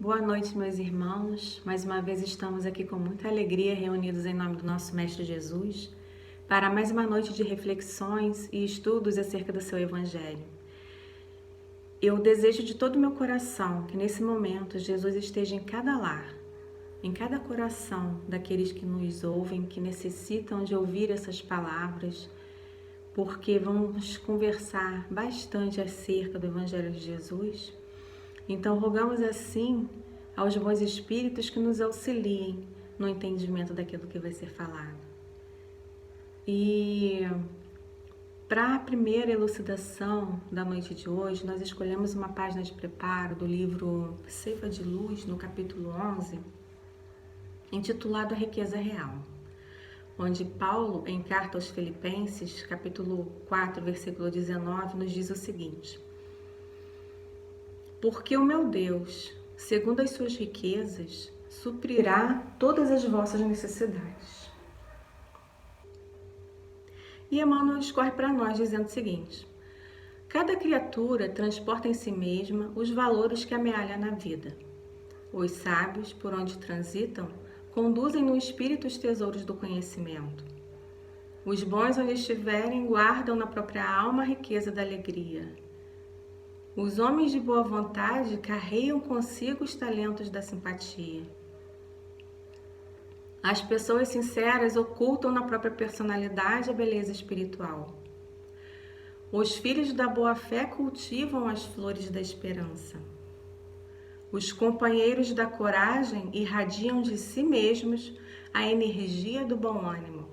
Boa noite, meus irmãos. Mais uma vez estamos aqui com muita alegria, reunidos em nome do nosso Mestre Jesus, para mais uma noite de reflexões e estudos acerca do seu Evangelho. Eu desejo de todo o meu coração que nesse momento Jesus esteja em cada lar, em cada coração daqueles que nos ouvem, que necessitam de ouvir essas palavras, porque vamos conversar bastante acerca do Evangelho de Jesus. Então, rogamos assim aos bons espíritos que nos auxiliem no entendimento daquilo que vai ser falado. E para a primeira elucidação da noite de hoje, nós escolhemos uma página de preparo do livro Ceifa de Luz, no capítulo 11, intitulado A Riqueza Real, onde Paulo, em carta aos Filipenses, capítulo 4, versículo 19, nos diz o seguinte: Porque o meu Deus, segundo as suas riquezas, suprirá todas as vossas necessidades. E Emmanuel discorre para nós dizendo o seguinte: cada criatura transporta em si mesma os valores que amealha na vida. Os sábios, por onde transitam, conduzem no espírito os tesouros do conhecimento. Os bons, onde estiverem, guardam na própria alma a riqueza da alegria. Os homens de boa vontade carregam consigo os talentos da simpatia. As pessoas sinceras ocultam na própria personalidade a beleza espiritual. Os filhos da boa-fé cultivam as flores da esperança. Os companheiros da coragem irradiam de si mesmos a energia do bom ânimo.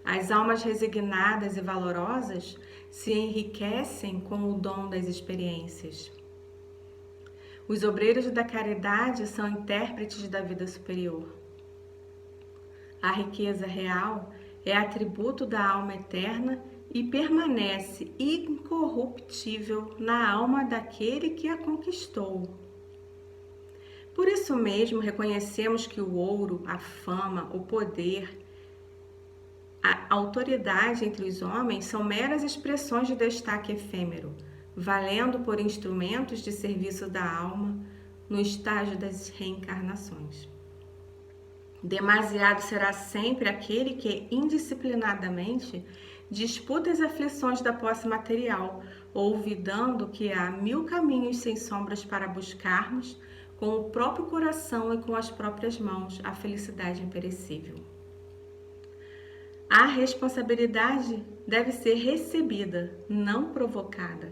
As almas resignadas e valorosas se enriquecem com o dom das experiências. Os obreiros da caridade são intérpretes da vida superior. A riqueza real é atributo da alma eterna e permanece incorruptível na alma daquele que a conquistou. Por isso mesmo, reconhecemos que o ouro, a fama, o poder, a autoridade entre os homens são meras expressões de destaque efêmero, valendo por instrumentos de serviço da alma no estágio das reencarnações. Demasiado será sempre aquele que indisciplinadamente disputa as aflições da posse material, olvidando que há 1000 caminhos sem sombras para buscarmos, com o próprio coração e com as próprias mãos, a felicidade imperecível. A responsabilidade deve ser recebida, não provocada.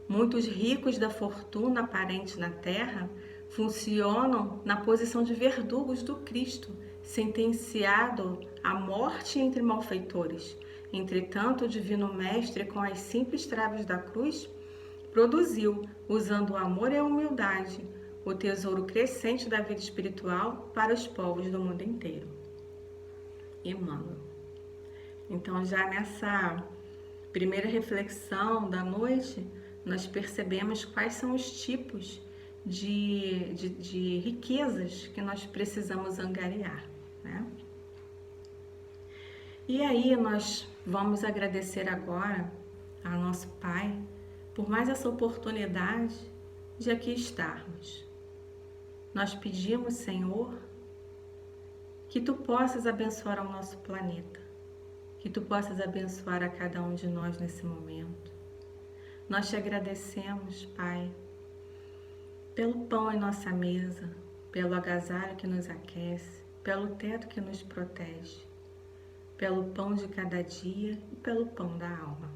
Muitos ricos da fortuna aparente na terra funcionam na posição de verdugos do Cristo, sentenciado à morte entre malfeitores. Entretanto, o Divino Mestre, com as simples traves da cruz, produziu, usando o amor e a humildade, o tesouro crescente da vida espiritual para os povos do mundo inteiro. Emmanuel. Então, já nessa primeira reflexão da noite, nós percebemos quais são os tipos de riquezas que nós precisamos angariar, né? E aí nós vamos agradecer agora ao nosso Pai por mais essa oportunidade de aqui estarmos. Nós pedimos, Senhor, que Tu possas abençoar o nosso planeta, que Tu possas abençoar a cada um de nós nesse momento. Nós Te agradecemos, Pai, pelo pão em nossa mesa, pelo agasalho que nos aquece, pelo teto que nos protege, pelo pão de cada dia e pelo pão da alma.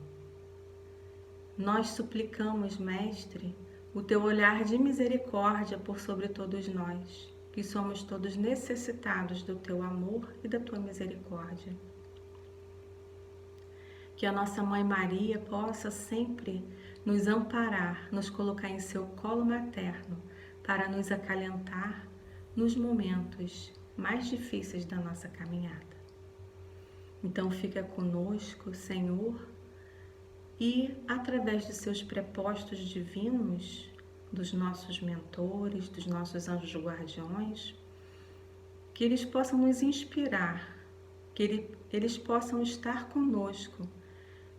Nós suplicamos, Mestre, o Teu olhar de misericórdia por sobre todos nós, que somos todos necessitados do Teu amor e da Tua misericórdia. Que a nossa Mãe Maria possa sempre nos amparar, nos colocar em seu colo materno, para nos acalentar nos momentos mais difíceis da nossa caminhada. Então fica conosco, Senhor, e através de seus prepostos divinos, dos nossos mentores, dos nossos anjos guardiões, que eles possam nos inspirar, que eles possam estar conosco,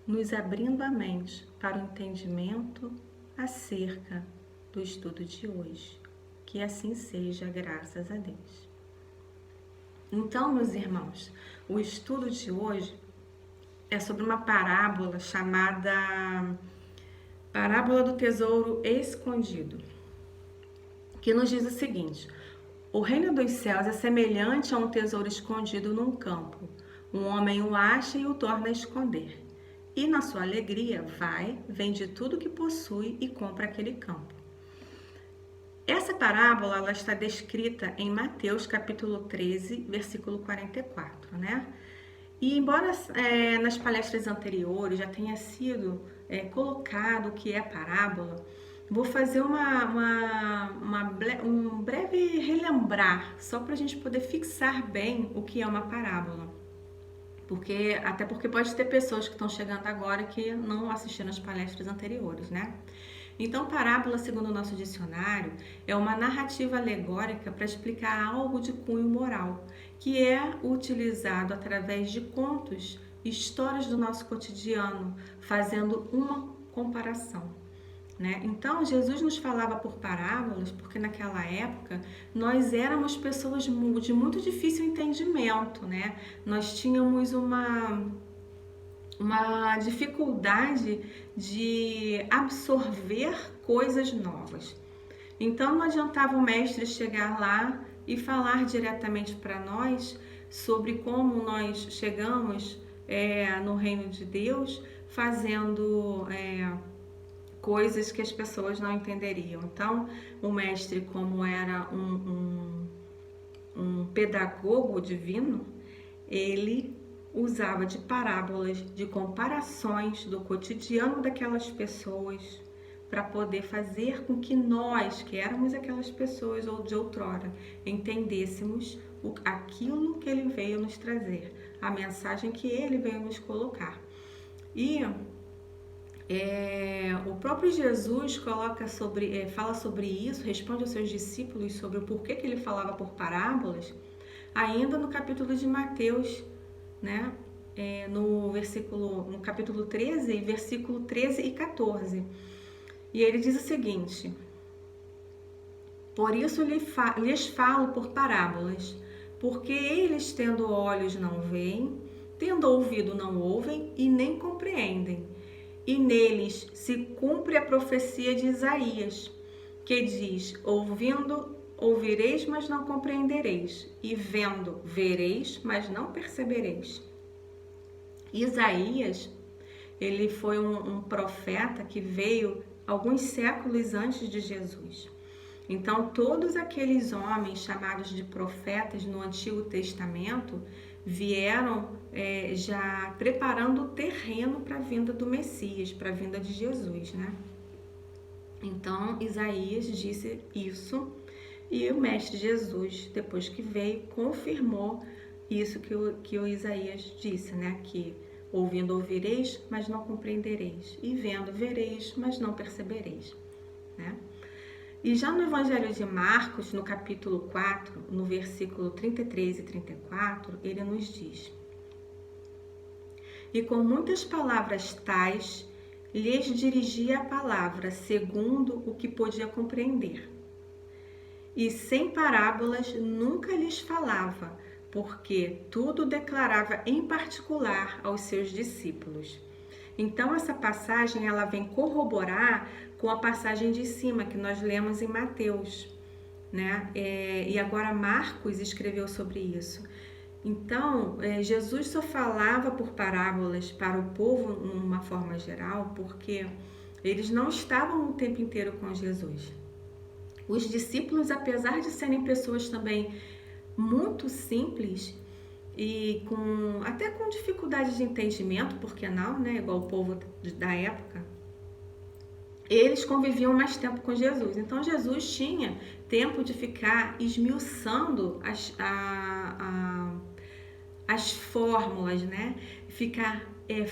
nos abrindo a mente para o entendimento acerca do estudo de hoje. Que assim seja, graças a Deus. Então, meus irmãos, o estudo de hoje é sobre uma parábola chamada Parábola do Tesouro Escondido, que nos diz o seguinte: o reino dos céus é semelhante a um tesouro escondido num campo. Um homem o acha e o torna a esconder. E na sua alegria vai, vende tudo que possui e compra aquele campo. Essa parábola ela está descrita em Mateus capítulo 13, versículo 44, né? E embora nas palestras anteriores já tenha sido colocado o que é parábola, vou fazer um breve relembrar, só para a gente poder fixar bem o que é uma parábola. Até porque pode ter pessoas que estão chegando agora que não assistiram as palestras anteriores, né? Então, parábola, segundo o nosso dicionário, é uma narrativa alegórica para explicar algo de cunho moral, que é utilizado através de contos, histórias do nosso cotidiano, fazendo uma comparação. Né? Então, Jesus nos falava por parábolas, porque naquela época nós éramos pessoas de muito difícil entendimento, né? Nós tínhamos uma dificuldade de absorver coisas novas. Então, não adiantava o mestre chegar lá e falar diretamente para nós sobre como nós chegamos no reino de Deus, fazendo coisas que as pessoas não entenderiam. Então, o mestre, como era um pedagogo divino, ele usava de parábolas, de comparações do cotidiano daquelas pessoas, para poder fazer com que nós, que éramos aquelas pessoas ou de outrora, entendêssemos aquilo que ele veio nos trazer, a mensagem que ele veio nos colocar. E o próprio Jesus fala sobre isso, responde aos seus discípulos sobre o porquê que ele falava por parábolas, ainda no capítulo de Mateus, né? No capítulo 13, versículo 13 e 14. E ele diz o seguinte: por isso lhes falo por parábolas, porque eles, tendo olhos, não veem, tendo ouvido, não ouvem e nem compreendem. E neles se cumpre a profecia de Isaías, que diz: ouvindo, ouvireis, mas não compreendereis, e vendo, vereis, mas não percebereis. Isaías, ele foi um profeta que veio alguns séculos antes de Jesus. Então, todos aqueles homens chamados de profetas no Antigo Testamento vieram já preparando o terreno para a vinda do Messias, para a vinda de Jesus, né? Então, Isaías disse isso e o Mestre Jesus, depois que veio, confirmou isso que o Isaías disse, né? Que ouvindo ouvireis, mas não compreendereis, e vendo vereis, mas não percebereis, né? E já no Evangelho de Marcos, no capítulo 4, no versículo 33 e 34, ele nos diz: e com muitas palavras tais, lhes dirigia a palavra, segundo o que podia compreender. E sem parábolas nunca lhes falava, porque tudo declarava em particular aos seus discípulos. Então, essa passagem ela vem corroborar com a passagem de cima que nós lemos em Mateus, né? E agora Marcos escreveu sobre isso. Então, Jesus só falava por parábolas para o povo, numa forma geral, porque eles não estavam o tempo inteiro com Jesus. Os discípulos, apesar de serem pessoas também muito simples e até com dificuldade de entendimento, porque não, né? Igual o povo da época, eles conviviam mais tempo com Jesus. Então, Jesus tinha tempo de ficar esmiuçando as fórmulas, né? Ficar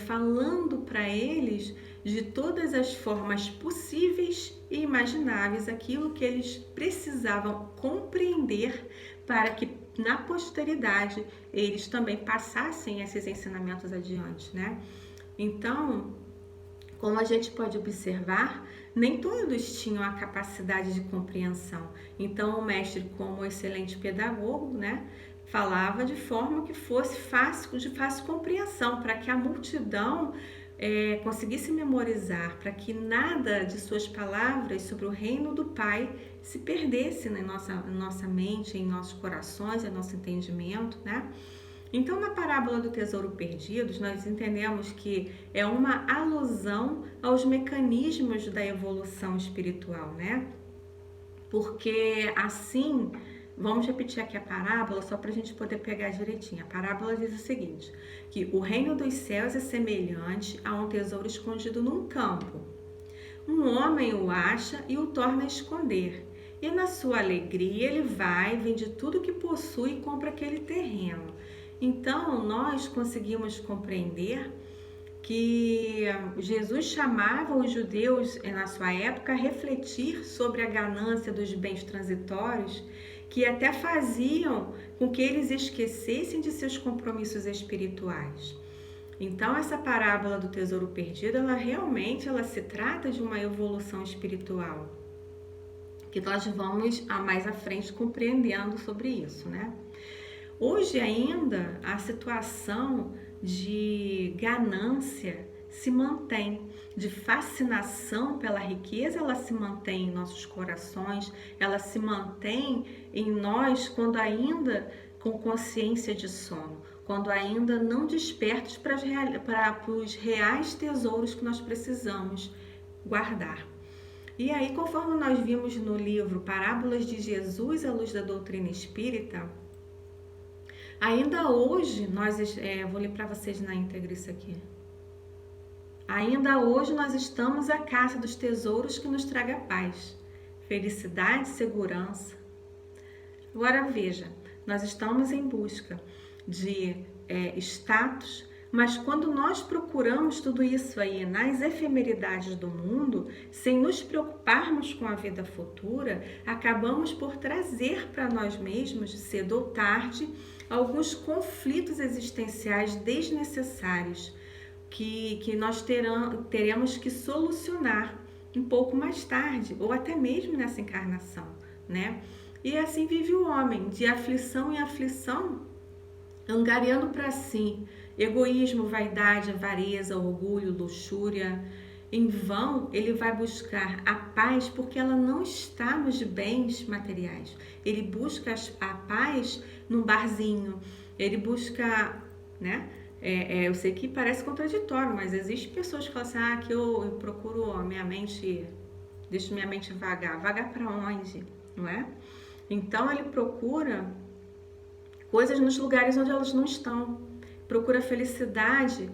falando para eles de todas as formas possíveis e imagináveis aquilo que eles precisavam compreender para que na posteridade eles também passassem esses ensinamentos adiante, né? Então, Como a gente pode observar, nem todos tinham a capacidade de compreensão. Então, o mestre, como excelente pedagogo, né, falava de forma que fosse de fácil compreensão, para que a multidão conseguisse memorizar, para que nada de suas palavras sobre o reino do Pai se perdesse na nossa mente, em nossos corações, em nosso entendimento, né? Então, na parábola do tesouro perdido, nós entendemos que é uma alusão aos mecanismos da evolução espiritual, né? Porque assim, vamos repetir aqui a parábola só para a gente poder pegar direitinho. A parábola diz o seguinte, que o reino dos céus é semelhante a um tesouro escondido num campo. Um homem o acha e o torna a esconder. E na sua alegria ele vai, vende tudo que possui e compra aquele terreno. Então, nós conseguimos compreender que Jesus chamava os judeus, na sua época, a refletir sobre a ganância dos bens transitórios, que até faziam com que eles esquecessem de seus compromissos espirituais. Então, essa parábola do tesouro perdido, ela se trata de uma evolução espiritual, que nós vamos mais à frente compreendendo sobre isso, né? Hoje ainda a situação de ganância se mantém, de fascinação pela riqueza, ela se mantém em nossos corações, ela se mantém em nós quando ainda com consciência de sono, quando ainda não despertos para os reais tesouros que nós precisamos guardar. E aí, conforme nós vimos no livro Parábolas de Jesus à Luz da Doutrina Espírita, ainda hoje, vou ler para vocês na íntegra isso aqui. Ainda hoje nós estamos à caça dos tesouros que nos traga paz, felicidade, segurança. Agora veja, nós estamos em busca de status, mas quando nós procuramos tudo isso aí nas efemeridades do mundo, sem nos preocuparmos com a vida futura, acabamos por trazer para nós mesmos, cedo ou tarde, alguns conflitos existenciais desnecessários que nós teremos que solucionar um pouco mais tarde, ou até mesmo nessa encarnação, né? E assim vive o homem, de aflição em aflição, angariando para si egoísmo, vaidade, avareza, orgulho, luxúria. Em vão, ele vai buscar a paz porque ela não está nos bens materiais. Ele busca a paz num barzinho, ele busca, né? Eu sei que parece contraditório, mas existem pessoas que falam assim, que eu procuro minha mente, deixo minha mente vagar. Vagar para onde? Não é? Então, ele procura coisas nos lugares onde elas não estão. Procura felicidade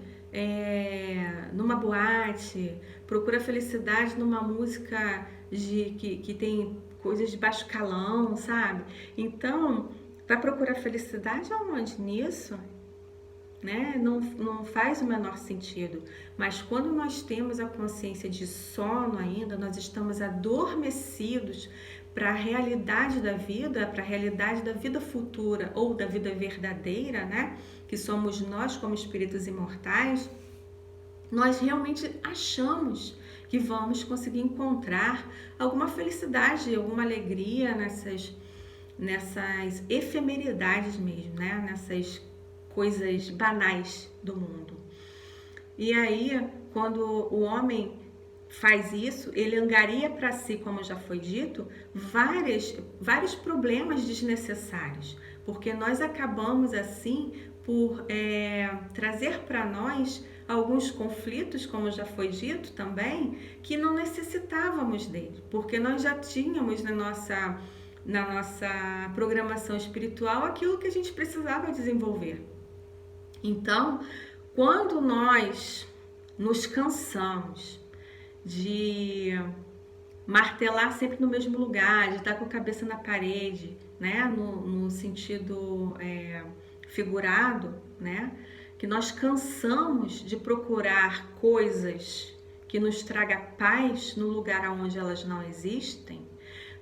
numa boate, procura felicidade numa música que tem coisas de baixo calão, sabe? Então, vai procurar felicidade aonde? Nisso? Né? Não faz o menor sentido. Mas quando nós temos a consciência de sono ainda, nós estamos adormecidos para a realidade da vida, para a realidade da vida futura ou da vida verdadeira, né? Que somos nós como espíritos imortais, nós realmente achamos que vamos conseguir encontrar alguma felicidade, alguma alegria nessas efemeridades mesmo, né? Nessas coisas banais do mundo. E aí, quando o homem faz isso, ele angaria para si, como já foi dito, vários problemas desnecessários, porque nós acabamos assim por trazer para nós alguns conflitos, como já foi dito também, que não necessitávamos dele, porque nós já tínhamos na nossa programação espiritual aquilo que a gente precisava desenvolver. Então, quando nós nos cansamos de martelar sempre no mesmo lugar, de estar com a cabeça na parede, né, no sentido figurado, né, que nós cansamos de procurar coisas que nos tragam paz no lugar onde elas não existem,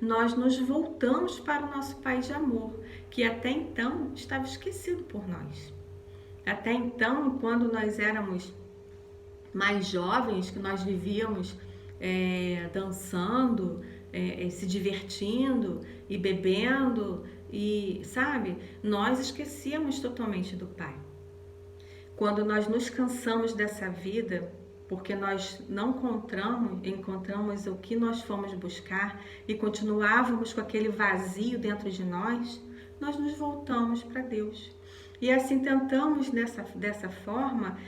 nós nos voltamos para o nosso Pai de amor, que até então estava esquecido por nós. Até então, quando nós éramos mais jovens, que nós vivíamos dançando, se divertindo e bebendo, e sabe, nós esquecíamos totalmente do Pai. Quando nós nos cansamos dessa vida, porque nós não encontramos o que nós fomos buscar e continuávamos com aquele vazio dentro de nós nos voltamos para Deus. E assim tentamos dessa forma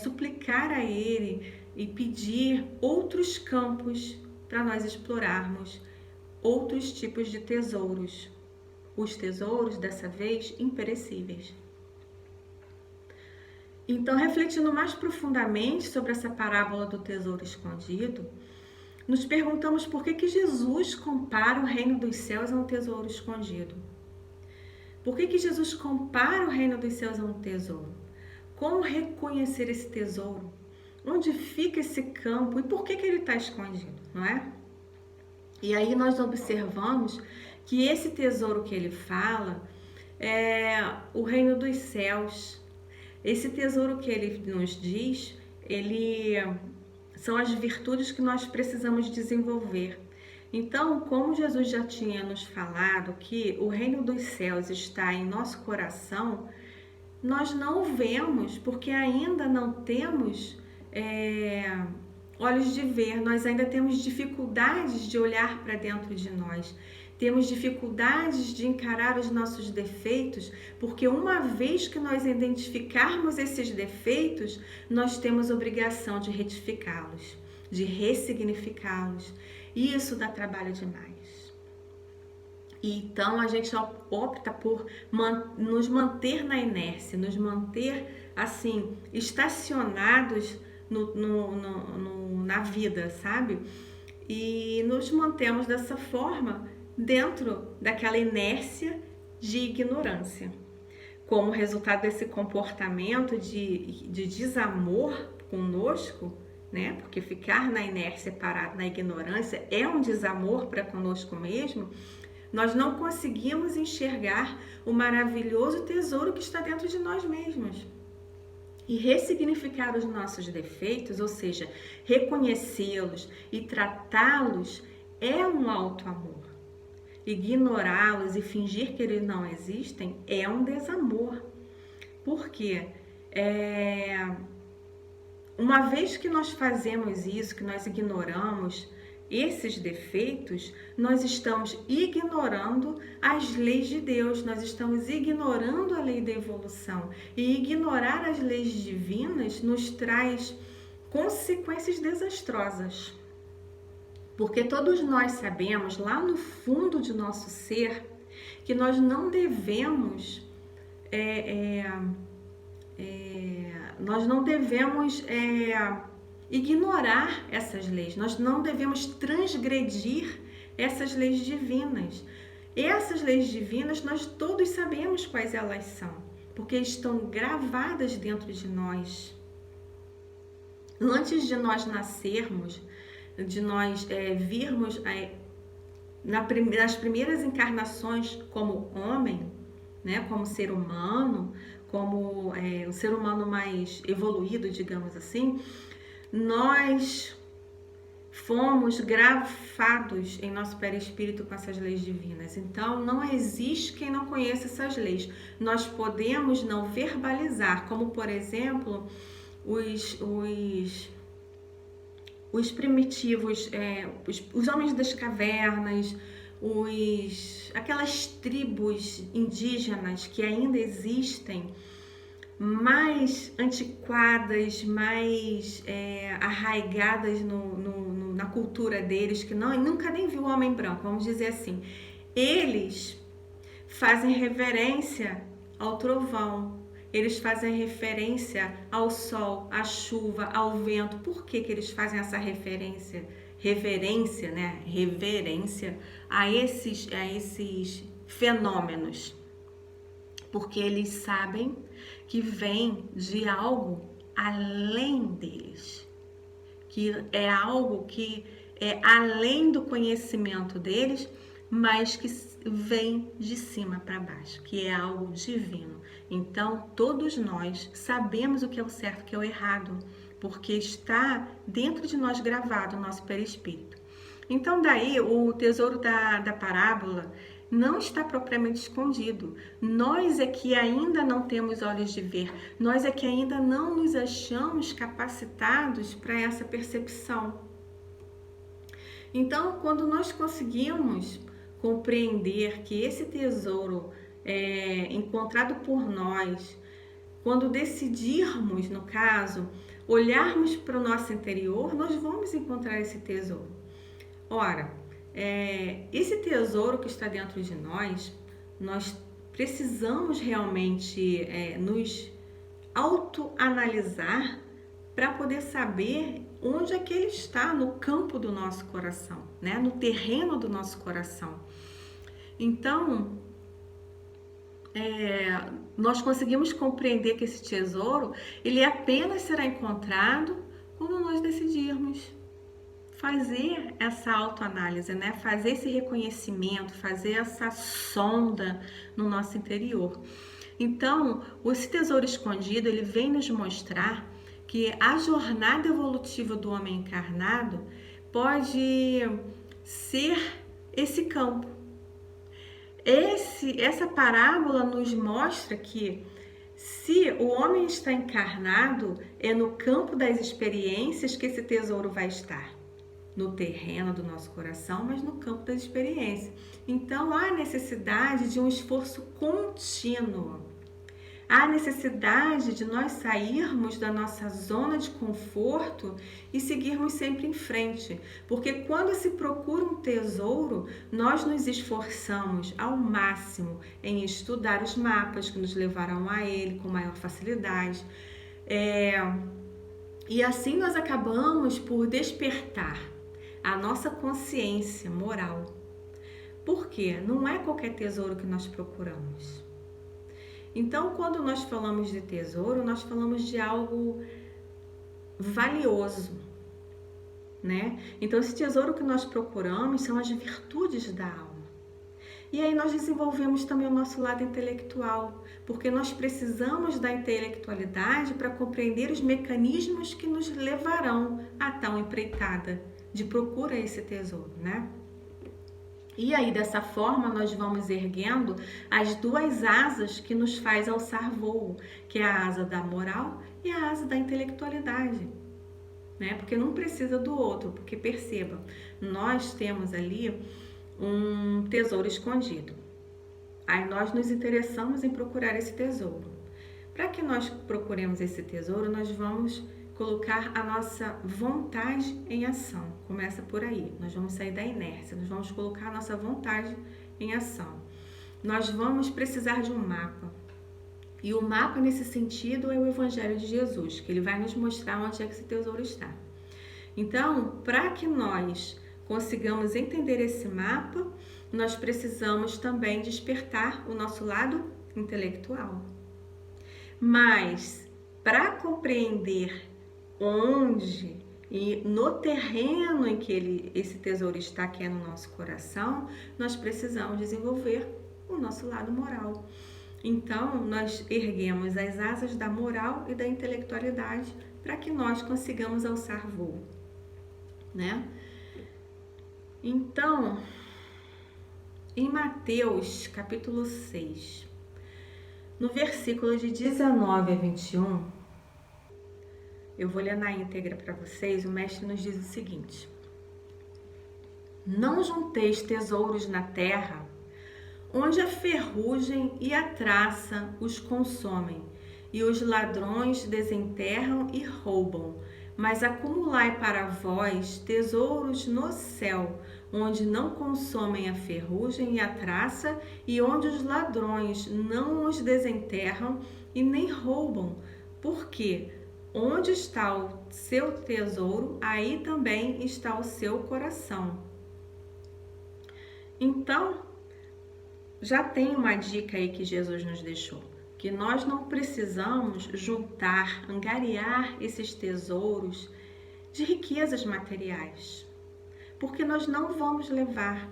suplicar a Ele e pedir outros campos para nós explorarmos, outros tipos de tesouros. Os tesouros, dessa vez, imperecíveis. Então, refletindo mais profundamente sobre essa parábola do tesouro escondido, nos perguntamos por que Jesus compara o reino dos céus a um tesouro escondido. Por que Jesus compara o reino dos céus a um tesouro? Como reconhecer esse tesouro? Onde fica esse campo e por que ele está escondido, não é? E aí nós observamos que esse tesouro que ele fala é o reino dos céus. Esse tesouro que ele nos diz, são as virtudes que nós precisamos desenvolver. Então, como Jesus já tinha nos falado que o reino dos céus está em nosso coração, nós não o vemos porque ainda não temos olhos de ver, nós ainda temos dificuldades de olhar para dentro de nós. Temos dificuldades de encarar os nossos defeitos, porque uma vez que nós identificarmos esses defeitos, nós temos obrigação de retificá-los, de ressignificá-los. E isso dá trabalho demais. E então a gente opta por nos manter na inércia, nos manter assim, estacionados na vida, sabe? E nos mantemos dessa forma dentro daquela inércia de ignorância. Como resultado desse comportamento de desamor conosco, né? Porque ficar na inércia, parado na ignorância, é um desamor para conosco mesmo. Nós não conseguimos enxergar o maravilhoso tesouro que está dentro de nós mesmos. E ressignificar os nossos defeitos, ou seja, reconhecê-los e tratá-los, é um alto amor. Ignorá-los e fingir que eles não existem é um desamor. Por quê? Uma vez que nós fazemos isso, que nós ignoramos esses defeitos, nós estamos ignorando as leis de Deus, nós estamos ignorando a lei da evolução. E ignorar as leis divinas nos traz consequências desastrosas. Porque todos nós sabemos, lá no fundo de nosso ser, que nós não devemos ignorar essas leis, nós não devemos transgredir essas leis divinas. Essas leis divinas, nós todos sabemos quais elas são, porque estão gravadas dentro de nós. Antes de nós nascermos, de nós virmos nas primeiras encarnações como homem, né, como ser humano, como o ser humano mais evoluído, digamos assim, nós fomos gravados em nosso perispírito com essas leis divinas. Então, não existe quem não conheça essas leis. Nós podemos não verbalizar, como, por exemplo, os primitivos, os homens das cavernas, aquelas tribos indígenas que ainda existem, mais antiquadas, mais arraigadas na cultura deles, que nunca nem viu o homem branco, vamos dizer assim. Eles fazem reverência ao trovão, eles fazem referência ao sol, à chuva, ao vento. Por que eles fazem essa reverência, né? Reverência a esses fenômenos? Porque eles sabem que vem de algo além deles, que é algo que é além do conhecimento deles, mas que vem de cima para baixo, que é algo divino. Então, todos nós sabemos o que é o certo e o que é o errado, porque está dentro de nós gravado o nosso perispírito. Então daí o tesouro da parábola não está propriamente escondido. Nós é que ainda não temos olhos de ver, nós é que ainda não nos achamos capacitados para essa percepção. Então, quando nós conseguimos compreender que esse tesouro é encontrado por nós, quando decidirmos, no caso, olharmos para o nosso interior, nós vamos encontrar esse tesouro. Ora, esse tesouro que está dentro de nós precisamos realmente nos autoanalisar para poder saber onde é que ele está no campo do nosso coração, né? No terreno do nosso coração. Então, nós conseguimos compreender que esse tesouro, ele apenas será encontrado quando nós decidirmos fazer essa autoanálise, né? Fazer esse reconhecimento, fazer essa sonda no nosso interior. Então, esse tesouro escondido, ele vem nos mostrar que a jornada evolutiva do homem encarnado pode ser esse campo. Essa parábola nos mostra que se o homem está encarnado, é no campo das experiências que esse tesouro vai estar. No terreno do nosso coração, mas no campo das experiências. Então, há necessidade de um esforço contínuo. Há necessidade de nós sairmos da nossa zona de conforto e seguirmos sempre em frente. Porque quando se procura um tesouro, nós nos esforçamos ao máximo em estudar os mapas que nos levarão a ele com maior facilidade. E assim nós acabamos por despertar a nossa consciência moral. Por quê? Não é qualquer tesouro que nós procuramos. Então, quando nós falamos de tesouro, nós falamos de algo valioso, né? Então, esse tesouro que nós procuramos são as virtudes da alma. E aí nós desenvolvemos também o nosso lado intelectual, porque nós precisamos da intelectualidade para compreender os mecanismos que nos levarão a tal empreitada de procura a esse tesouro, né? E aí, dessa forma, nós vamos erguendo as duas asas que nos faz alçar voo, que é a asa da moral e a asa da intelectualidade, né? Porque não precisa do outro, porque perceba, nós temos ali um tesouro escondido. Aí nós nos interessamos em procurar esse tesouro. Para que nós procuremos esse tesouro, nós vamos colocar a nossa vontade em ação. Começa por aí. Nós vamos sair da inércia, nós vamos colocar a nossa vontade em ação. Nós vamos precisar de um mapa. E o mapa, nesse sentido, é o Evangelho de Jesus, que ele vai nos mostrar onde é que esse tesouro está. Então, para que nós consigamos entender esse mapa, nós precisamos também despertar o nosso lado intelectual. Mas, para compreender onde e no terreno em que esse tesouro está, que é no nosso coração, nós precisamos desenvolver o nosso lado moral. Então, nós erguemos as asas da moral e da intelectualidade para que nós consigamos alçar voo, né? Então, em Mateus, capítulo 6, no versículo de 19 a 21, eu vou ler na íntegra para vocês. O mestre nos diz o seguinte: não junteis tesouros na terra, onde a ferrugem e a traça os consomem, e os ladrões desenterram e roubam, mas acumulai para vós tesouros no céu, onde não consomem a ferrugem e a traça, e onde os ladrões não os desenterram e nem roubam, porque onde está o seu tesouro, aí também está o seu coração. Então, já tem uma dica aí que Jesus nos deixou, que nós não precisamos juntar, angariar esses tesouros de riquezas materiais, porque nós não vamos levar.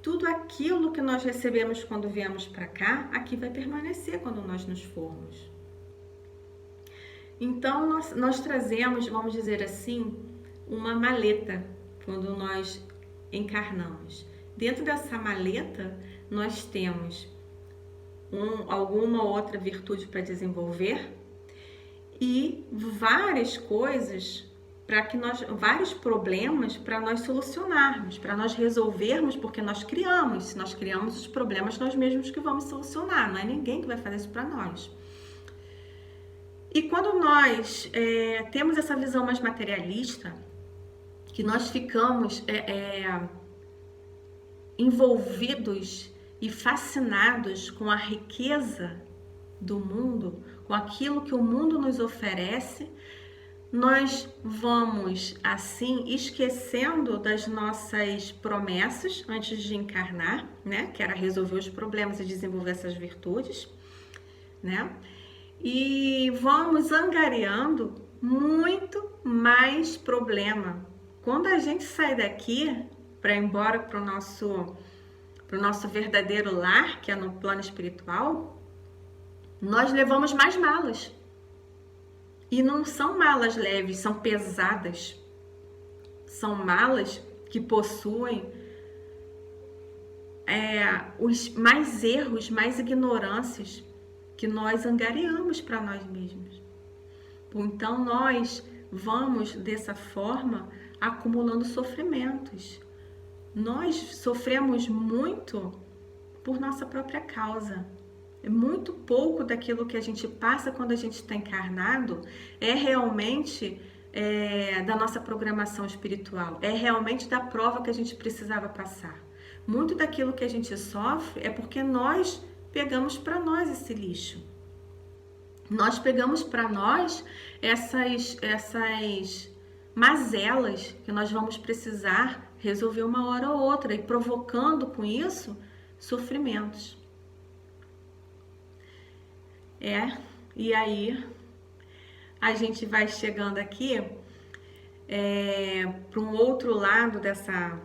Tudo aquilo que nós recebemos quando viemos para cá, aqui vai permanecer quando nós nos formos. Então, nós trazemos, vamos dizer assim, uma maleta quando nós encarnamos. Dentro dessa maleta, nós temos alguma outra virtude para desenvolver e várias coisas vários problemas para nós solucionarmos, para nós resolvermos, porque nós criamos. Se nós criamos os problemas, nós mesmos que vamos solucionar, não é ninguém que vai fazer isso para nós. E quando nós temos essa visão mais materialista, que nós ficamos envolvidos e fascinados com a riqueza do mundo, com aquilo que o mundo nos oferece, nós vamos assim esquecendo das nossas promessas antes de encarnar, né? Que era resolver os problemas e desenvolver essas virtudes, né? E vamos angariando muito mais problema. Quando a gente sai daqui para ir embora para o nosso verdadeiro lar, que é no plano espiritual, nós levamos mais malas. E não são malas leves, são pesadas. São malas que possuem os mais erros, mais ignorâncias que nós angariamos para nós mesmos. Então nós vamos dessa forma acumulando sofrimentos. Nós sofremos muito por nossa própria causa. É muito pouco daquilo que a gente passa quando a gente está encarnado é realmente da nossa programação espiritual, é realmente da prova que a gente precisava passar. Muito daquilo que a gente sofre é porque nós pegamos para nós esse lixo. Nós pegamos para nós essas mazelas que nós vamos precisar resolver uma hora ou outra e provocando com isso sofrimentos. E aí a gente vai chegando aqui para um outro lado dessa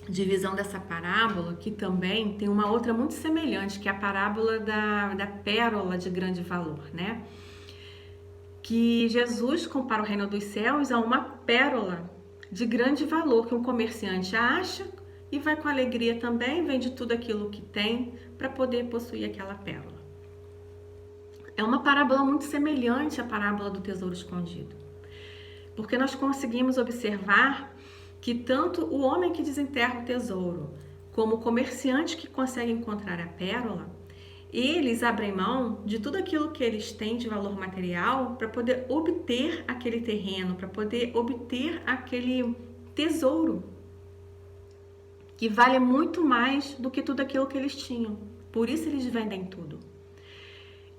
divisão dessa parábola, que também tem uma outra muito semelhante, que é a parábola da pérola de grande valor, né? Que Jesus compara o reino dos céus a uma pérola de grande valor que um comerciante acha e vai com alegria também, vende tudo aquilo que tem para poder possuir aquela pérola. É uma parábola muito semelhante à parábola do tesouro escondido, porque nós conseguimos observar que tanto o homem que desenterra o tesouro, como o comerciante que consegue encontrar a pérola, eles abrem mão de tudo aquilo que eles têm de valor material para poder obter aquele terreno, para poder obter aquele tesouro, que vale muito mais do que tudo aquilo que eles tinham. Por isso eles vendem tudo.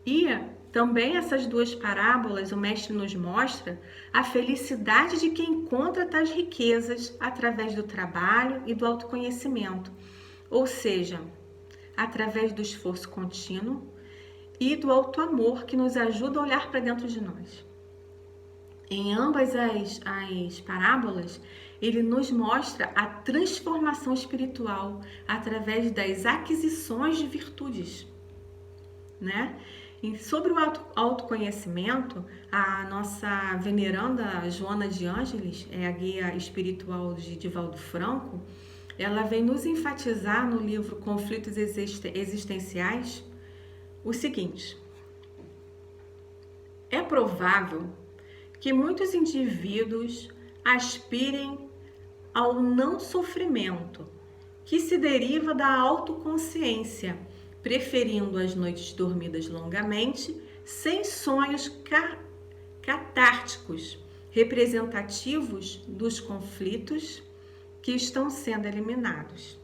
E também essas duas parábolas, o mestre nos mostra a felicidade de quem encontra tais riquezas através do trabalho e do autoconhecimento, ou seja, através do esforço contínuo e do auto-amor que nos ajuda a olhar para dentro de nós. Em ambas as parábolas, ele nos mostra a transformação espiritual através das aquisições de virtudes, né? E sobre o autoconhecimento, a nossa veneranda Joana de Ângeles, a guia espiritual de Divaldo Franco, ela vem nos enfatizar no livro Conflitos Existenciais o seguinte: é provável que muitos indivíduos aspirem ao não sofrimento, que se deriva da autoconsciência, preferindo as noites dormidas longamente, sem sonhos catárticos, representativos dos conflitos que estão sendo eliminados.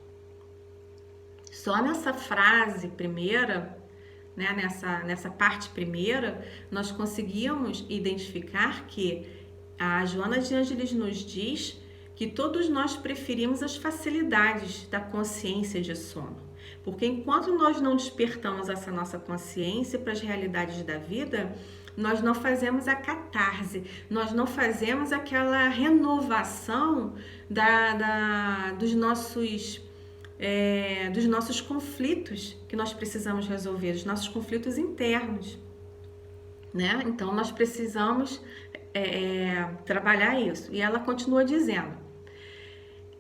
Só nessa frase primeira, né, nessa parte primeira, nós conseguimos identificar que a Joana de Ângeles nos diz que todos nós preferimos as facilidades da consciência de sono. Porque enquanto nós não despertamos essa nossa consciência para as realidades da vida, nós não fazemos a catarse, nós não fazemos aquela renovação dos nossos conflitos que nós precisamos resolver, dos nossos conflitos internos. né? Então nós precisamos trabalhar isso. E ela continua dizendo: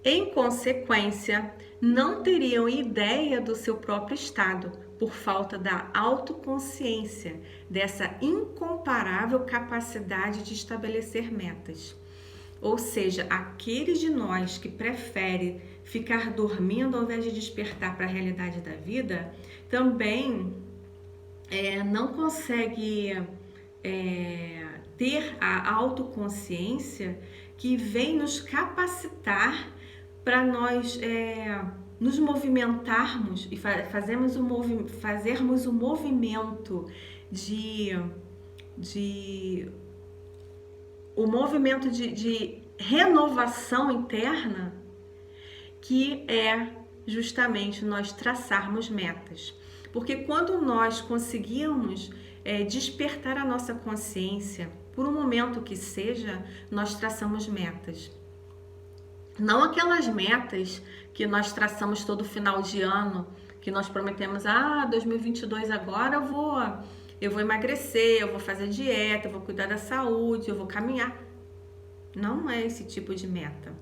em consequência, não teriam ideia do seu próprio estado, por falta da autoconsciência, dessa incomparável capacidade de estabelecer metas. Ou seja, aqueles de nós que preferem ficar dormindo ao invés de despertar para a realidade da vida, também não consegue ter a autoconsciência que vem nos capacitar para nós nos movimentarmos e fazermos o movimento de renovação interna, que é justamente nós traçarmos metas. Porque quando nós conseguimos despertar a nossa consciência, por um momento que seja, nós traçamos metas. Não aquelas metas que nós traçamos todo final de ano, que nós prometemos, 2022 agora eu vou emagrecer, eu vou fazer dieta, eu vou cuidar da saúde, eu vou caminhar. Não é esse tipo de meta.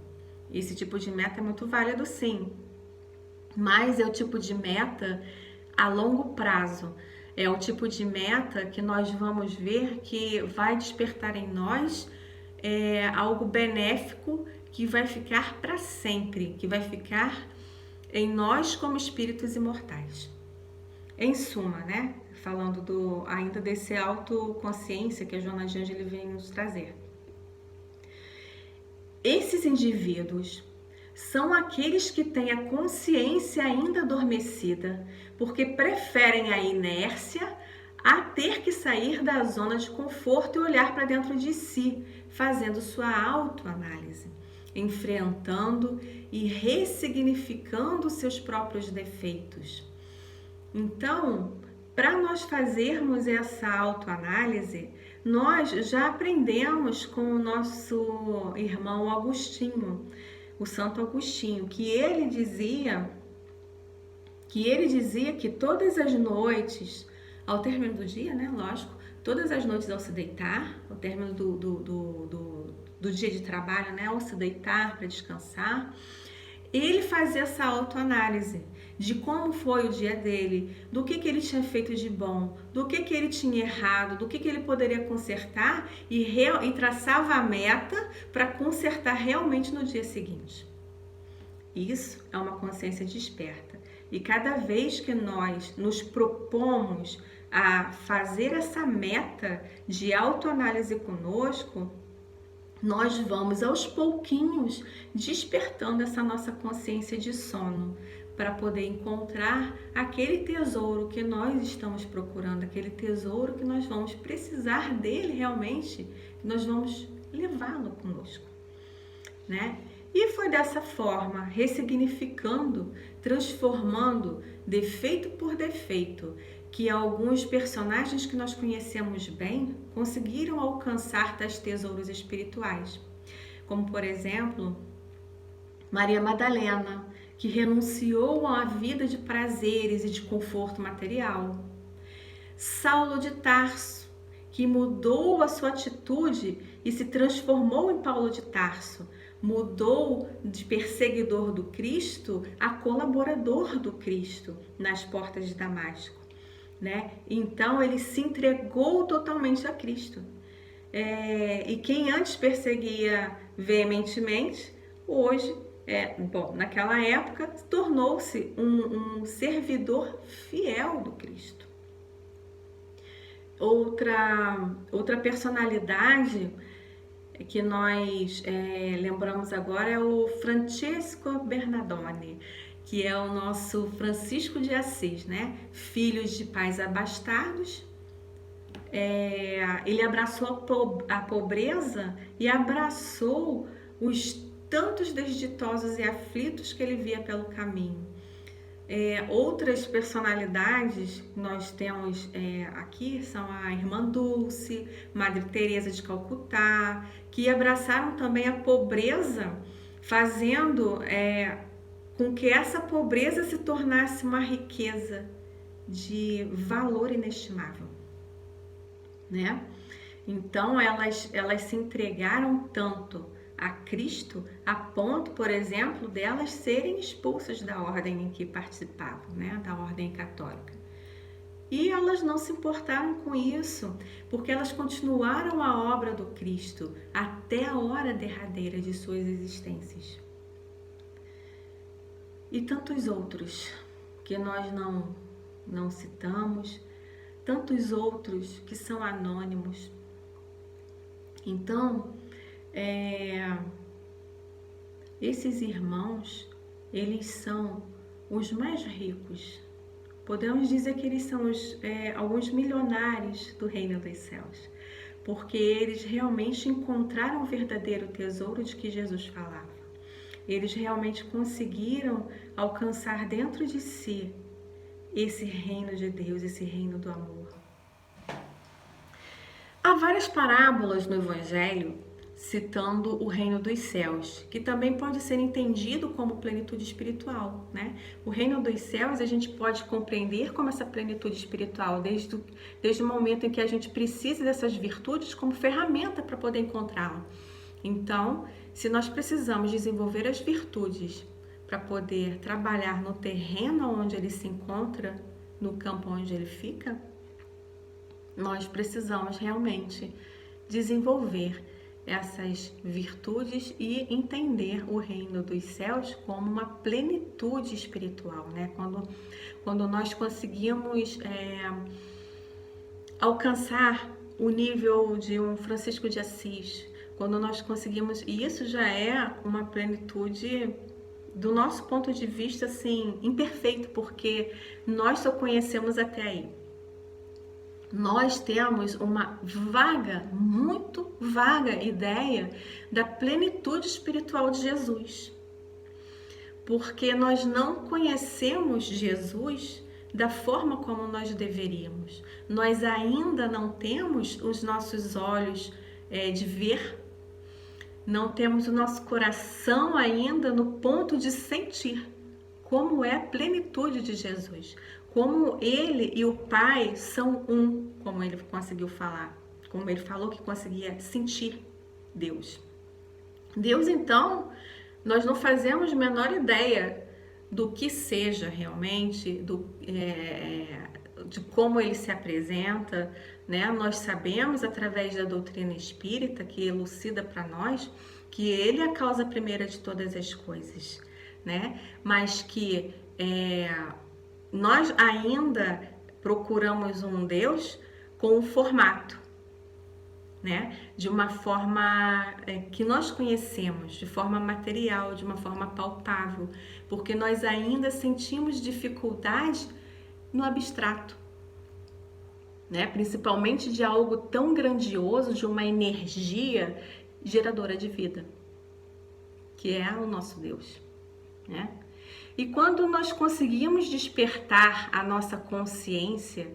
Esse tipo de meta é muito válido, sim. Mas é o tipo de meta a longo prazo. É o tipo de meta que nós vamos ver que vai despertar em nós algo benéfico que vai ficar para sempre, que vai ficar em nós como espíritos imortais. Em suma, né? Falando ainda desse autoconsciência que a Joana de Ângeles vem nos trazer. Esses indivíduos são aqueles que têm a consciência ainda adormecida, porque preferem a inércia a ter que sair da zona de conforto e olhar para dentro de si, fazendo sua autoanálise, enfrentando e ressignificando seus próprios defeitos. Então, para nós fazermos essa autoanálise, nós já aprendemos com o nosso irmão Agostinho, o Santo Agostinho, que ele dizia que todas as noites, ao término do dia, né, lógico, todas as noites ao se deitar, ao término do dia de trabalho, né, ao se deitar para descansar, ele fazia essa autoanálise de como foi o dia dele, do que ele tinha feito de bom, do que ele tinha errado, do que ele poderia consertar e traçava a meta para consertar realmente no dia seguinte. Isso é uma consciência desperta. E cada vez que nós nos propomos a fazer essa meta de autoanálise conosco, nós vamos aos pouquinhos despertando essa nossa consciência de sono para poder encontrar aquele tesouro que nós estamos procurando, aquele tesouro que nós vamos precisar dele realmente, que nós vamos levá-lo conosco, né? E foi dessa forma, ressignificando, transformando defeito por defeito, que alguns personagens que nós conhecemos bem conseguiram alcançar tais tesouros espirituais. Como, por exemplo, Maria Madalena, que renunciou a uma vida de prazeres e de conforto material. Saulo de Tarso, que mudou a sua atitude e se transformou em Paulo de Tarso, mudou de perseguidor do Cristo a colaborador do Cristo nas portas de Damasco, né? Então ele se entregou totalmente a Cristo. E quem antes perseguia veementemente, hoje, naquela época, tornou-se um servidor fiel do Cristo. Outra personalidade que nós lembramos agora é o Francesco Bernardone, que é o nosso Francisco de Assis, né? Filho de pais abastados, ele abraçou a pobreza e abraçou os tantos desditosos e aflitos que ele via pelo caminho. Outras personalidades que nós temos aqui são a Irmã Dulce, Madre Teresa de Calcutá, que abraçaram também a pobreza, fazendo com que essa pobreza se tornasse uma riqueza de valor inestimável, né? Então elas se entregaram tanto a Cristo a ponto, por exemplo, delas serem expulsas da ordem em que participavam, né? Da ordem católica. E elas não se importaram com isso, porque elas continuaram a obra do Cristo até a hora derradeira de suas existências. E tantos outros que nós não citamos, tantos outros que são anônimos. Então, esses irmãos, eles são os mais ricos. Podemos dizer que eles são alguns milionários do reino dos céus, porque eles realmente encontraram o verdadeiro tesouro de que Jesus falava. Eles realmente conseguiram alcançar dentro de si esse reino de Deus, esse reino do amor. Há várias parábolas no Evangelho citando o reino dos céus, que também pode ser entendido como plenitude espiritual, né? O reino dos céus a gente pode compreender como essa plenitude espiritual, desde o momento em que a gente precisa dessas virtudes como ferramenta para poder encontrá-la. Então, se nós precisamos desenvolver as virtudes para poder trabalhar no terreno onde ele se encontra, no campo onde ele fica, nós precisamos realmente desenvolver essas virtudes e entender o reino dos céus como uma plenitude espiritual, né? Quando nós conseguimos alcançar o nível de um Francisco de Assis, quando nós conseguimos, e isso já é uma plenitude do nosso ponto de vista, assim, imperfeito, porque nós só conhecemos até aí. Nós temos uma muito vaga ideia da plenitude espiritual de Jesus, porque nós não conhecemos Jesus da forma como nós deveríamos. Nós ainda não temos os nossos olhos de ver, não temos o nosso coração ainda no ponto de sentir como é a plenitude de Jesus. Como ele e o Pai são um, como ele conseguiu falar, como ele falou que conseguia sentir Deus. Deus, então, nós não fazemos a menor ideia do que seja realmente, de como ele se apresenta, né? Nós sabemos através da doutrina espírita, que elucida para nós, que ele é a causa primeira de todas as coisas, né? Mas que nós ainda procuramos um Deus com um formato, né? De uma forma que nós conhecemos, de forma material, de uma forma palpável, porque nós ainda sentimos dificuldade no abstrato, né? Principalmente de algo tão grandioso, de uma energia geradora de vida, que é o nosso Deus, né? E quando nós conseguimos despertar a nossa consciência,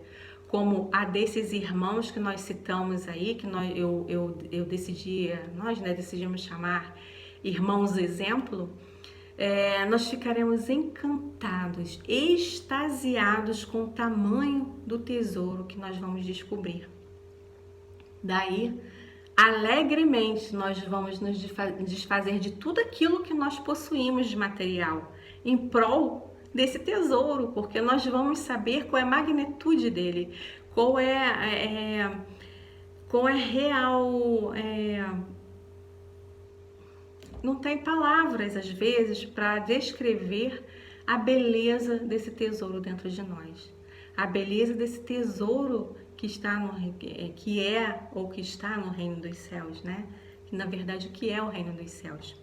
como a desses irmãos que nós citamos aí, que nós decidimos chamar irmãos exemplo, nós ficaremos encantados, extasiados com o tamanho do tesouro que nós vamos descobrir. Daí, alegremente, nós vamos nos desfazer de tudo aquilo que nós possuímos de material, em prol desse tesouro, porque nós vamos saber qual é a magnitude dele, qual é real. Não tem palavras, às vezes, para descrever a beleza desse tesouro dentro de nós, a beleza desse tesouro que está que está no reino dos céus, né? Que na verdade o que é o reino dos céus.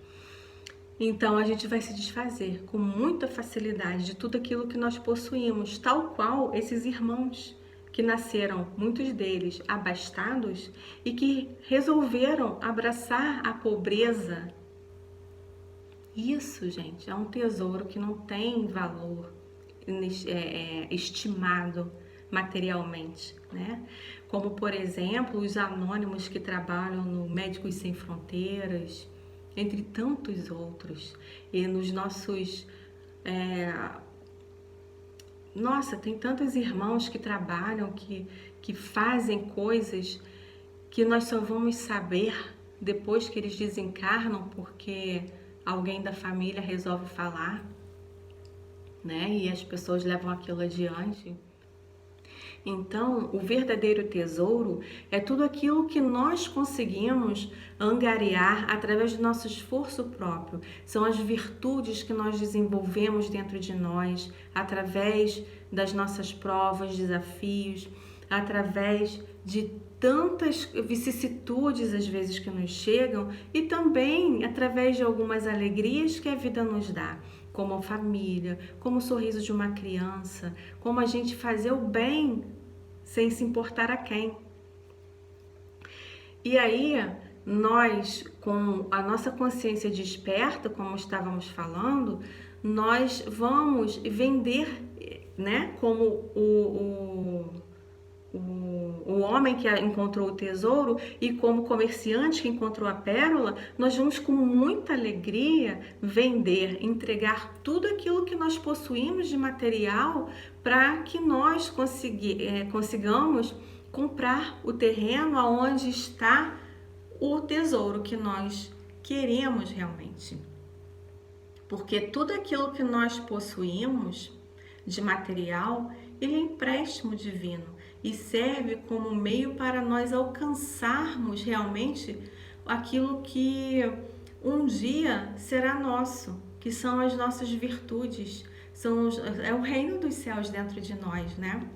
Então a gente vai se desfazer com muita facilidade de tudo aquilo que nós possuímos, tal qual esses irmãos que nasceram, muitos deles abastados, e que resolveram abraçar a pobreza. Isso, gente, é um tesouro que não tem valor estimado materialmente, né? Como, por exemplo, os anônimos que trabalham no Médicos Sem Fronteiras, entre tantos outros, e nos nossos nossa, tem tantos irmãos que trabalham, que fazem coisas que nós só vamos saber depois que eles desencarnam, porque alguém da família resolve falar, né? E as pessoas levam aquilo adiante. Então, o verdadeiro tesouro é tudo aquilo que nós conseguimos angariar através do nosso esforço próprio. São as virtudes que nós desenvolvemos dentro de nós, através das nossas provas, desafios, através de tantas vicissitudes às vezes que nos chegam e também através de algumas alegrias que a vida nos dá, como a família, como o sorriso de uma criança, como a gente fazer o bem sem se importar a quem. E aí, nós, com a nossa consciência desperta, como estávamos falando, nós vamos vender, né, como o homem que encontrou o tesouro e como comerciante que encontrou a pérola, nós vamos com muita alegria vender, entregar tudo aquilo que nós possuímos de material para que nós consigamos comprar o terreno aonde está o tesouro que nós queremos realmente. Porque tudo aquilo que nós possuímos de material, ele é empréstimo divino e serve como meio para nós alcançarmos realmente aquilo que um dia será nosso, que são as nossas virtudes, é o reino dos céus dentro de nós, né?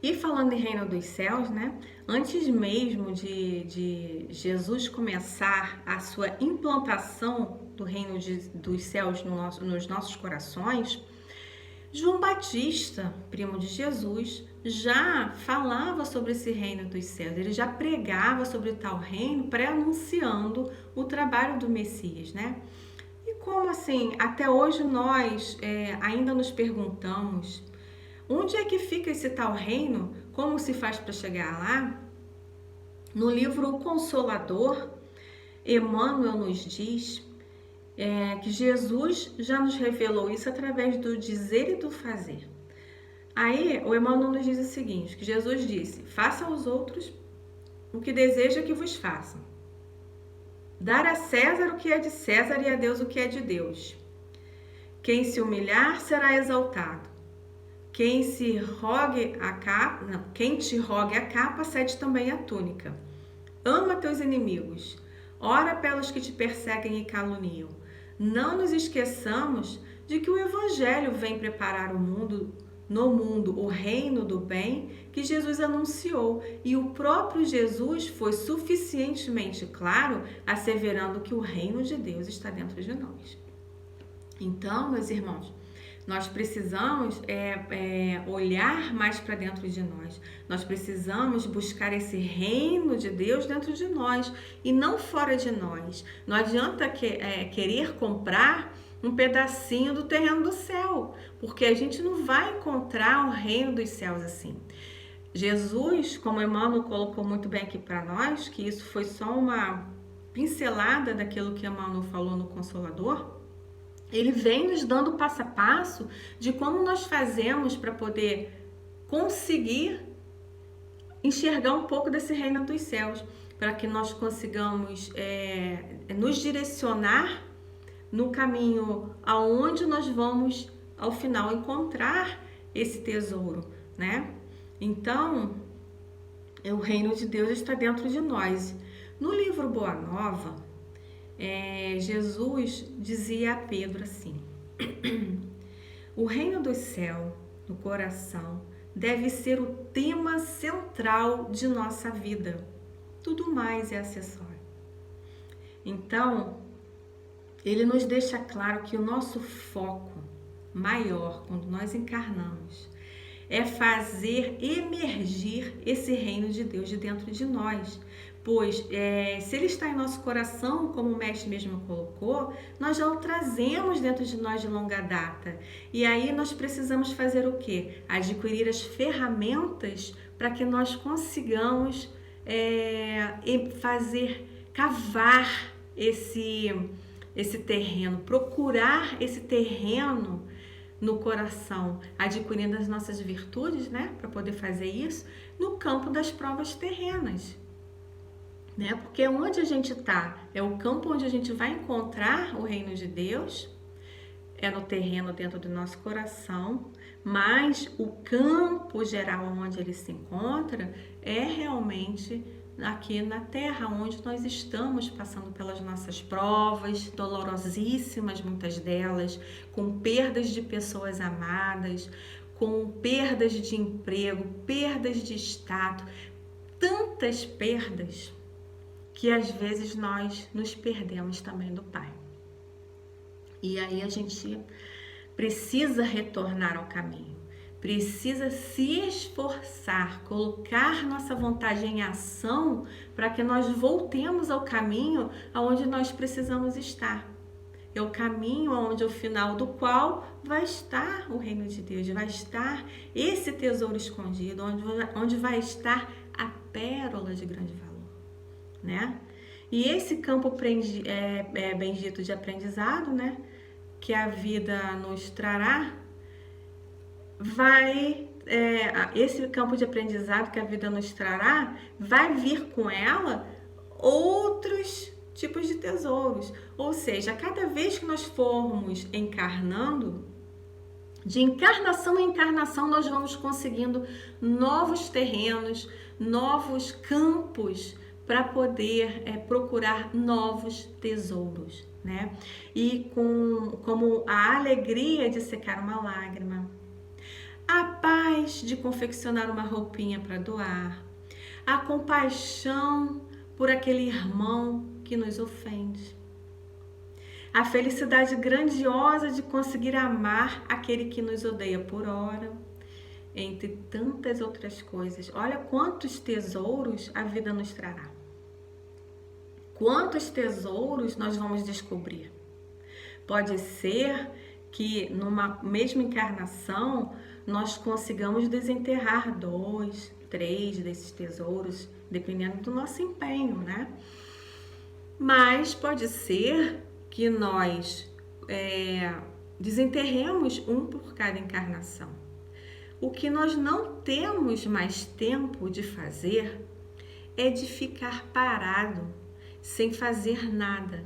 E falando em reino dos céus, né? Antes mesmo de Jesus começar a sua implantação do reino dos céus nos nossos corações, João Batista, primo de Jesus, já falava sobre esse reino dos céus, ele já pregava sobre tal reino, pré-anunciando o trabalho do Messias, né? E como assim, até hoje nós ainda nos perguntamos, onde é que fica esse tal reino? Como se faz para chegar lá? No livro O Consolador, Emmanuel nos diz que Jesus já nos revelou isso através do dizer e do fazer. Aí o Emmanuel nos diz o seguinte, que Jesus disse, faça aos outros o que deseja que vos façam. Dar a César o que é de César e a Deus o que é de Deus. Quem se humilhar será exaltado. Quem te rogue a capa, cede também a túnica. Ama teus inimigos. Ora pelos que te perseguem e caluniam. Não nos esqueçamos de que o Evangelho vem preparar no mundo o reino do bem que Jesus anunciou, e o próprio Jesus foi suficientemente claro, asseverando que o reino de Deus está dentro de nós. Então, meus irmãos, nós precisamos olhar mais para dentro de nós. Nós precisamos buscar esse reino de Deus dentro de nós e não fora de nós. Não adianta querer comprar um pedacinho do terreno do céu, porque a gente não vai encontrar o reino dos céus assim. Jesus, como Emmanuel colocou muito bem aqui para nós, que isso foi só uma pincelada daquilo que Emmanuel falou no Consolador, ele vem nos dando passo a passo de como nós fazemos para poder conseguir enxergar um pouco desse reino dos céus, para que nós consigamos nos direcionar no caminho aonde nós vamos, ao final, encontrar esse tesouro, né? Então, o reino de Deus está dentro de nós. No livro Boa Nova, Jesus dizia a Pedro assim, o reino do céu no coração deve ser o tema central de nossa vida, tudo mais é acessório. Então, ele nos deixa claro que o nosso foco maior quando nós encarnamos é fazer emergir esse reino de Deus de dentro de nós. Pois se ele está em nosso coração, como o mestre mesmo colocou, nós já o trazemos dentro de nós de longa data. E aí nós precisamos fazer o quê? Adquirir as ferramentas para que nós consigamos cavar esse terreno, procurar esse terreno no coração, adquirindo as nossas virtudes, né, para poder fazer isso, no campo das provas terrenas, né? Porque onde a gente está é o campo onde a gente vai encontrar o reino de Deus, é no terreno dentro do nosso coração, mas o campo geral onde ele se encontra é realmente aqui na Terra, onde nós estamos passando pelas nossas provas, dolorosíssimas, muitas delas, com perdas de pessoas amadas, com perdas de emprego, perdas de status, tantas perdas que às vezes nós nos perdemos também do Pai. E aí a gente precisa retornar ao caminho, precisa se esforçar, colocar nossa vontade em ação para que nós voltemos ao caminho aonde nós precisamos estar. É o caminho onde ao final do qual vai estar o reino de Deus, vai estar esse tesouro escondido, onde vai estar a pérola de grande valor, né? E esse campo bendito de aprendizado, né, que a vida nos trará, esse campo de aprendizado que a vida nos trará, vai vir com ela outros tipos de tesouros. Ou seja, cada vez que nós formos encarnando, de encarnação em encarnação, nós vamos conseguindo novos terrenos, novos campos para poder procurar novos tesouros, né? E como a alegria de secar uma lágrima, a paz de confeccionar uma roupinha para doar, a compaixão por aquele irmão que nos ofende, a felicidade grandiosa de conseguir amar aquele que nos odeia por hora, entre tantas outras coisas. Olha quantos tesouros a vida nos trará. Quantos tesouros nós vamos descobrir? Pode ser que numa mesma encarnação nós consigamos desenterrar 2, 3 desses tesouros, dependendo do nosso empenho, né? Mas pode ser que nós desenterremos um por cada encarnação. O que nós não temos mais tempo de fazer é de ficar parado, sem fazer nada.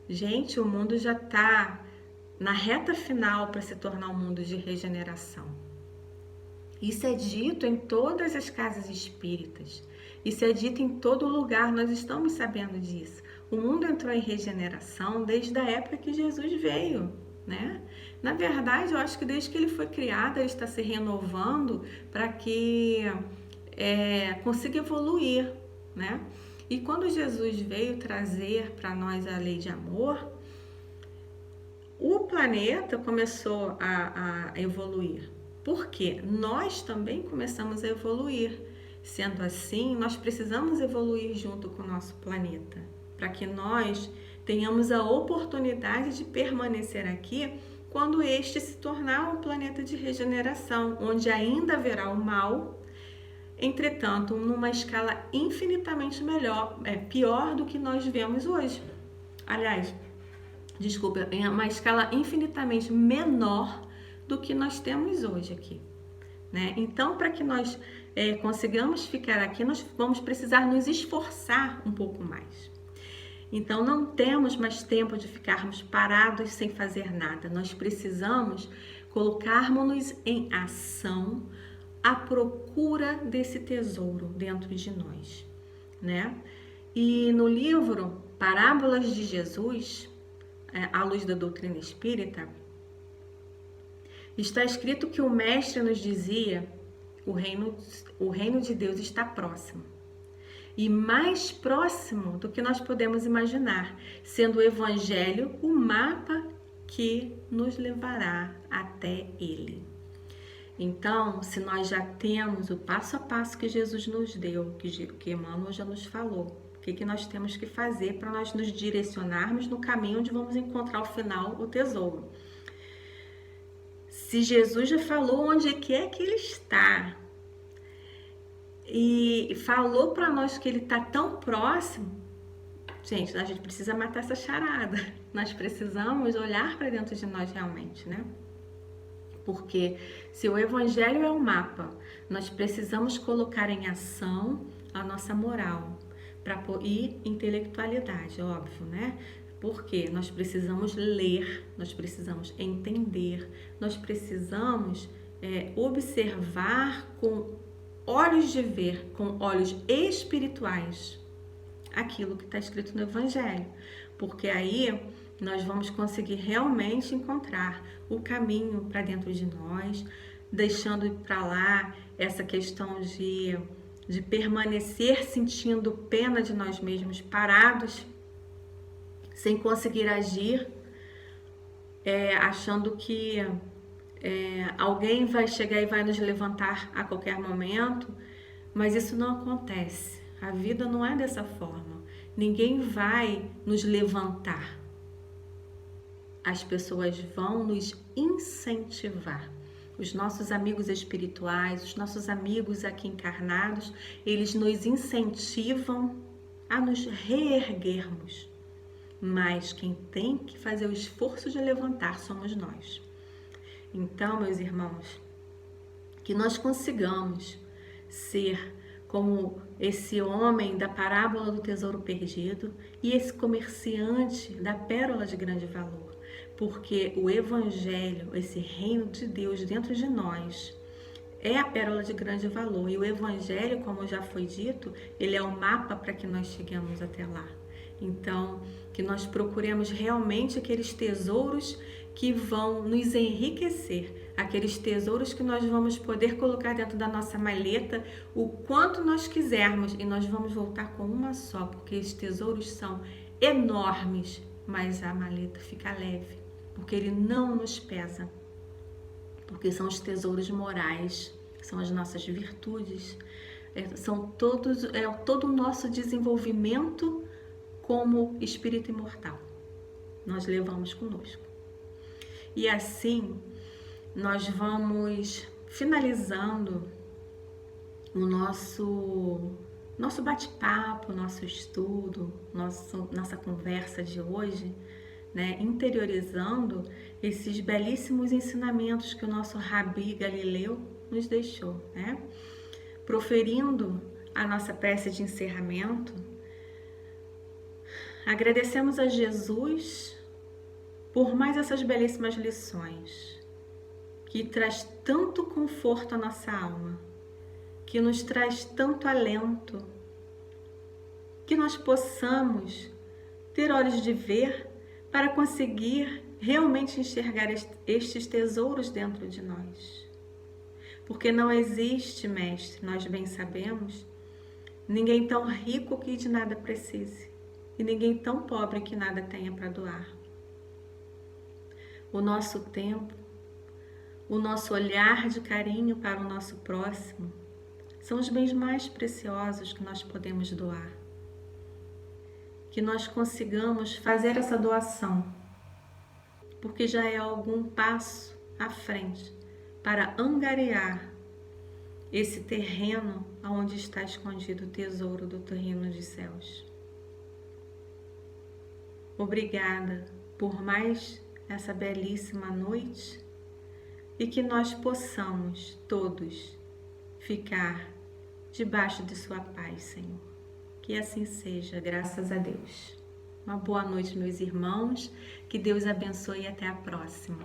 Gente, o mundo já está na reta final para se tornar um mundo de regeneração. Isso é dito em todas as casas espíritas. Isso é dito em todo lugar, nós estamos sabendo disso. O mundo entrou em regeneração desde a época que Jesus veio, né? Na verdade, eu acho que desde que ele foi criado, ele está se renovando para que consiga evoluir, né? E quando Jesus veio trazer para nós a lei de amor, o planeta começou a evoluir. Por quê? Nós também começamos a evoluir. Sendo assim, nós precisamos evoluir junto com o nosso planeta, para que nós tenhamos a oportunidade de permanecer aqui quando este se tornar um planeta de regeneração, onde ainda haverá o mal, entretanto, numa escala infinitamente pior do que nós vemos hoje. Aliás, desculpa, em uma escala infinitamente menor do que nós temos hoje aqui, né? Então, para que nós consigamos ficar aqui, nós vamos precisar nos esforçar um pouco mais. Então, não temos mais tempo de ficarmos parados sem fazer nada. Nós precisamos colocarmos-nos em ação à procura desse tesouro dentro de nós, né? E no livro Parábolas de Jesus, à luz da doutrina espírita, está escrito que o mestre nos dizia: o reino de Deus está próximo. E mais próximo do que nós podemos imaginar, sendo o Evangelho o mapa que nos levará até ele. Então, se nós já temos o passo a passo que Jesus nos deu, que Emmanuel já nos falou, o que nós temos que fazer para nós nos direcionarmos no caminho onde vamos encontrar ao final o tesouro? Se Jesus já falou onde é que ele está e falou para nós que ele está tão próximo, gente, a gente precisa matar essa charada. Nós precisamos olhar para dentro de nós realmente, né? Porque se o Evangelho é o mapa, nós precisamos colocar em ação a nossa moral e intelectualidade, óbvio, né? Porque nós precisamos ler, nós precisamos entender, nós precisamos observar com olhos de ver, com olhos espirituais, aquilo que está escrito no Evangelho. Porque aí nós vamos conseguir realmente encontrar o caminho para dentro de nós, deixando para lá essa questão de permanecer sentindo pena de nós mesmos, parados, sem conseguir agir, achando que alguém vai chegar e vai nos levantar a qualquer momento, mas isso não acontece. A vida não é dessa forma. Ninguém vai nos levantar. As pessoas vão nos incentivar. Os nossos amigos espirituais, os nossos amigos aqui encarnados, eles nos incentivam a nos reerguermos. Mas quem tem que fazer o esforço de levantar somos nós. Então, meus irmãos, que nós consigamos ser como esse homem da parábola do tesouro perdido e esse comerciante da pérola de grande valor. Porque o Evangelho, esse reino de Deus dentro de nós, é a pérola de grande valor. E o Evangelho, como já foi dito, ele é o mapa para que nós cheguemos até lá. Então, que nós procuremos realmente aqueles tesouros que vão nos enriquecer, aqueles tesouros que nós vamos poder colocar dentro da nossa maleta o quanto nós quisermos e nós vamos voltar com uma só, porque esses tesouros são enormes, mas a maleta fica leve, porque ele não nos pesa, porque são os tesouros morais, são as nossas virtudes, são todo o nosso desenvolvimento como espírito imortal. Nós levamos conosco. E assim, nós vamos finalizando o nosso bate-papo, nosso estudo, nossa conversa de hoje, né? Interiorizando esses belíssimos ensinamentos que o nosso Rabi Galileu nos deixou, né? Proferindo a nossa prece de encerramento, agradecemos a Jesus por mais essas belíssimas lições, que traz tanto conforto à nossa alma, que nos traz tanto alento, que nós possamos ter olhos de ver para conseguir realmente enxergar estes tesouros dentro de nós. Porque não existe, mestre, nós bem sabemos, ninguém tão rico que de nada precise e ninguém tão pobre que nada tenha para doar. O nosso tempo, o nosso olhar de carinho para o nosso próximo são os bens mais preciosos que nós podemos doar. Que nós consigamos fazer essa doação, porque já é algum passo à frente para angariar esse terreno onde está escondido o tesouro do reino dos céus. Obrigada por mais essa belíssima noite e que nós possamos todos ficar debaixo de sua paz, Senhor. Que assim seja, graças a Deus. Uma boa noite, meus irmãos. Que Deus abençoe e até a próxima.